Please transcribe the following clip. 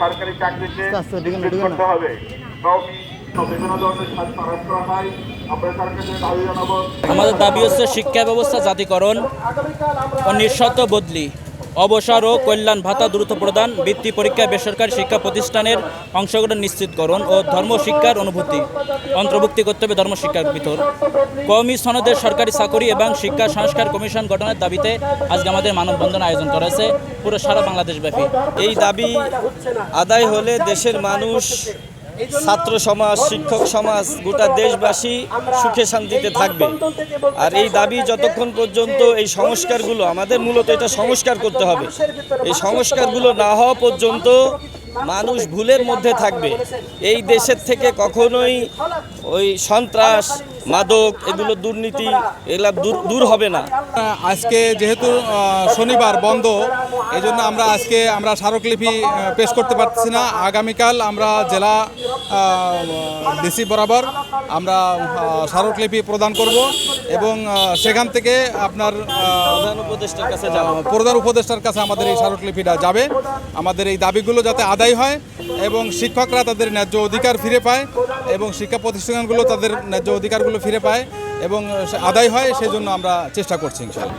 সরকারি চাকরিতে করতে হবে। বিভিন্ন ধরনের সাহায্য করা হয়। আমরা সরকারের দাবি জানাবো। আমাদের দাবি হচ্ছে শিক্ষা ব্যবস্থা জাতীয়করণ ও নিঃশর্ত বদলি, অবসর ও কল্যাণ ভাতা দ্রুত প্রদান, বৃত্তি পরীক্ষা, বেসরকারি শিক্ষা প্রতিষ্ঠানের অংশগ্রহণ নিশ্চিতকরণ ও ধর্মশিক্ষার অনুভূতি অন্তর্ভুক্তি করতে হবে ধর্মশিক্ষার ভিতর। কওমি সনদের সরকারি চাকরি এবং শিক্ষা সংস্কার কমিশন গঠনের দাবিতে আজকে আমাদের মানববন্ধন আয়োজন করা হয়েছে পুরো সারা বাংলাদেশব্যাপী। এই দাবি আদায় হলে দেশের মানুষ, ছাত্র সমাজ, শিক্ষক সমাজ, গোটা দেশবাসী সুখে শান্তিতে থাকবে। আর এই দাবি যতক্ষণ পর্যন্ত এই সংস্কারগুলো, আমাদের মূলত এটা সংস্কার করতে হবে, এই সংস্কারগুলো না হওয়া পর্যন্ত মানুষ ভুলের মধ্যে থাকবে। এই দেশের থেকে কখনোই ওই সন্ত্রাস, মাদক, এগুলো দুর্নীতি, এগুলা দূর হবে না। আজকে যেহেতু শনিবার বন্ধ, এই জন্য আমরা স্মারকলিপি পেশ করতে পারছি না। আগামীকাল আমরা জেলা ডিসি বরাবর আমরা স্মারকলিপি প্রদান করব এবং সেখান থেকে আপনার প্রধান উপদেষ্টার কাছে আমাদের এই স্মারকলিপিটা যাবে। আমাদের এই দাবিগুলো যাতে আদায় হয় এবং শিক্ষকরা তাদের ন্যায্য অধিকার ফিরে পায় এবং শিক্ষা প্রতিষ্ঠানগুলো তাদের ন্যায্য অধিকারগুলো ফিরে পায় এবং আদায় হয়, সেই জন্য আমরা চেষ্টা করছি ইনশাআল্লাহ।